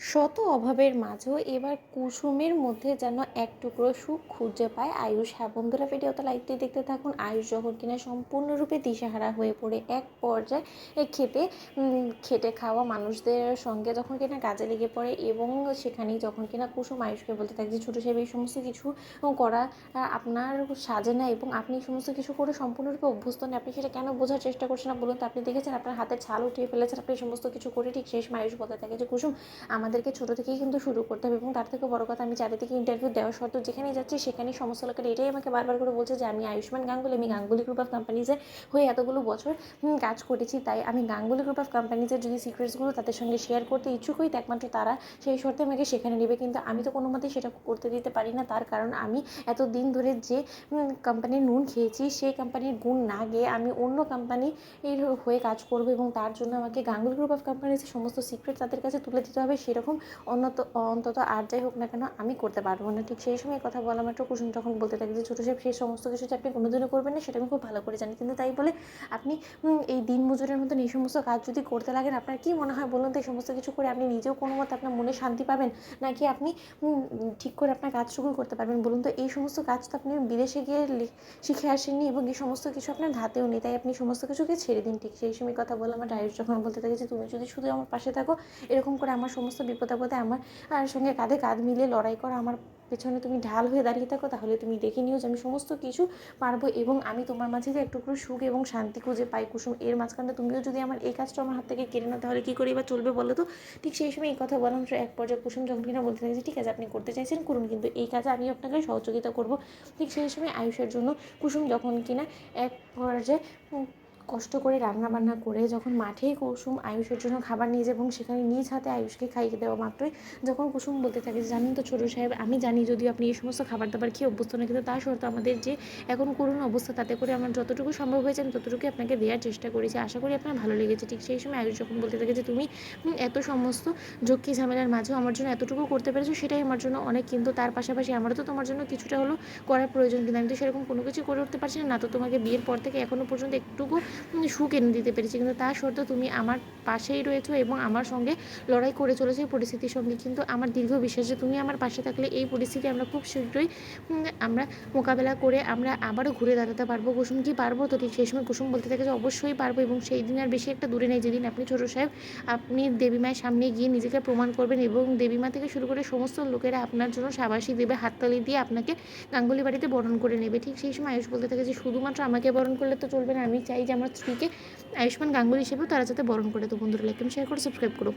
শত অভাবের মাঝেও এবার কুসুমের মধ্যে যেন এক টুকরো সুখ খুঁজে পায় আয়ুষ। হ্যাঁ বন্ধুরা, ভিডিওতে লাইকটি দেখতে থাকুন। আয়ুষ যখন কিনা সম্পূর্ণরূপে দিশেহারা হয়ে পড়ে এক পর্যায়ে খেটে খাওয়া মানুষদের সঙ্গে যখন কিনা কাজে লেগে পড়ে, এবং সেখানেই যখন কিনা কুসুম আয়ুষকে বলতে থাকে যে ছোটো সাহেব, এই সমস্ত কিছু করা আপনার সাজে না, এবং আপনি এই সমস্ত কিছু করে সম্পূর্ণরূপে অভ্যস্ত নেই, আপনি সেটা কেন বোঝার চেষ্টা করছেন না বলুন তো? আপনি দেখেছেন আপনার হাতের ছাল উঠিয়ে ফেলেছেন আপনি এই সমস্ত কিছু করে। ঠিক শেষ আয়ুষ বলতে থাকে যে কুসুম, আমাদেরকে ছোটো থেকেই কিন্তু শুরু করতে হবে, এবং তার থেকে বড় কথা, আমি চারিদিকে ইন্টারভিউ দেওয়া সত্ত্বেও যেখানেই যাচ্ছি সেখানেই সমস্ত লোকেরা এটাই আমাকে বারবার করে বলছে যে আমি আয়ুষ্মান গাঙ্গুলি, আমি গাঙ্গুলি গ্রুপ অফ কোম্পানিজে হয়ে এতগুলো বছর কাজ করেছি, তাই আমি গাঙ্গুলি গ্রুপ অফ কোম্পানিজের যদি সিক্রেটসগুলো তাদের সঙ্গে শেয়ার করতে ইচ্ছুক হই, একমাত্র তারা সেই শর্তে আমাকে সেখানে নেবে। কিন্তু আমি তো কোনো মতেই সেটা করতে দিতে পারি না, তার কারণ আমি এত দিন ধরে যে কোম্পানির নুন খেয়েছি, সেই কোম্পানির গুণ না গিয়ে আমি অন্য কোম্পানির হয়ে কাজ করব, এবং তার জন্য আমাকে গাঙ্গুলি গ্রুপ অফ কোম্পানিজের সমস্ত সিক্রেট তাদের কাছে তুলে দিতে হবে, সেরকম অন্তত আর যাই হোক না কেন আমি করতে পারবো না। ঠিক সেই সময় কথা বলা মাত্র কুসুম তখন বলতে থাকে যে ছোটো সাহেব, সেই সমস্ত কিছু যে আপনি কোনোদিনও করবেন না সেটা আমি খুব ভালো করে জানি, কিন্তু তাই বলে আপনি এই দিন মজুরের মতন এই সমস্ত কাজ যদি করতে লাগেন, আপনার কি মনে হয় বলুন তো? এই সমস্ত কিছু করে আপনি নিজেও কোনো মতে আপনার মনে শান্তি পাবেন, নাকি আপনি ঠিক করে আপনার কাজটুকু করতে পারবেন বলুন তো? এই সমস্ত কাজ তো আপনি বিদেশে গিয়ে শিখে আসেননি, এবং এই সমস্ত কিছু আপনার ধাতেও নেই, তাই আপনি সমস্ত কিছুকে ছেড়ে দিন। ঠিক সেই সময় কথা বলে আমার আয়ুষ যখন বলতে থাকে যে তুমি যদি শুধু আমার পাশে থাকো, এরকম করে আমার সমস্ত বিপদ আপদে আমার সঙ্গে কাঁধে কাঁধ মিলিয়ে লড়াই করো, আমার পেছনে তুমি ঢাল হয়ে দাঁড়িয়ে থাকো, তাহলে তুমি দেখে নিও যে আমি সমস্ত কিছু পারবো, এবং আমি তোমার মাঝে যে একটুকরো সুখ এবং শান্তি খুঁজে পাই কুসুম, এর মাঝখানে তুমিও যদি আমার এই কাজটা আমার হাত থেকে কেড়ে নাও, তাহলে কী করে এবার চলবে বলো তো? ঠিক সেই সময় এই কথা বলার এক পর্যায়ে কুসুম যখন কিনা বলতে থাকে যে ঠিক আছে, আপনি করতে চাইছেন করুন, কিন্তু এই কাজে আমি আপনাকে সহযোগিতা করবো। ঠিক সেই সময় আয়ুষের জন্য কুসুম যখন কিনা এক পর্যায়ে কষ্ট করে রান্নাবান্না করে যখন মাঠেই কুসুম আয়ুষের জন্য খাবার নিয়ে যায়, এবং সেখানে নিজ হাতে আয়ুষকে খাইয়ে দেওয়া মাত্রই যখন কুসুম বলতে থাকে, জানেন তো ছোটো সাহেব, আমি জানি যদিও আপনি এই সমস্ত খাবার দাবার খেয়ে অভ্যস্ত না, কিন্তু তা সত্ত্বেও আমাদের যে এখন করুণ অবস্থা, তাতে করে আমার যতটুকু সম্ভব হয়েছে আমি ততটুকু আপনাকে দেওয়ার চেষ্টা করেছি, আশা করি আপনার ভালো লেগেছে। ঠিক সেই সময় আয়ুষ যখন বলতে থাকে যে তুমি এত সমস্ত ঝক্কি ঝামেলার মাঝেও আমার জন্য এতটুকু করতে পেরেছো, সেটাই আমার জন্য অনেক, কিন্তু তার পাশাপাশি আমারও তো তোমার জন্য কিছুটা হলো করার প্রয়োজন, কিন্তু আমি তো সেরকম কোনো কিছু করে উঠতে পারছি না, তো তোমাকে বিয়ের পর থেকে এখনও পর্যন্ত একটুকু সুখ এনে দিতে পেরেছি, কিন্তু তা সত্ত্বেও তুমি আমার পাশেই রয়েছো এবং আমার সঙ্গে লড়াই করে চলেছো এই পরিস্থিতির সঙ্গে, কিন্তু আমার দীর্ঘ বিশ্বাস যে তুমি আমার পাশে থাকলে এই পরিস্থিতি আমরা খুব শীঘ্রই আমরা মোকাবেলা করে আমরা আবারও ঘুরে দাঁড়াতে পারবো। কুসুম কি পারবো তো? ঠিক সেই সময় কুসুম বলতে থাকে যে অবশ্যই পারবো, এবং সেই দিন আর বেশি একটা দূরে নেই যেদিন আপনি ছোটো সাহেব আপনি দেবীমায়ের সামনে গিয়ে নিজেকে প্রমাণ করবেন, এবং দেবীমা থেকে শুরু করে সমস্ত লোকেরা আপনার জন্য সাবাসী দেবে, হাততালি দিয়ে আপনাকে গাঙ্গুলি বাড়িতে বরণ করে নেবে। ঠিক সেই সময় আয়ুষ বলতে থাকে যে শুধুমাত্র আমাকে বরণ করলে তো চলবে না, আমি চাই যে আমার স্ত্রীকে আয়ুষ্মান গাঙ্গুলি হিসেবেও তারা যাতে বরণ করে। তো বন্ধুরা, লাইক শেয়ার করে সাবস্ক্রাইব করো।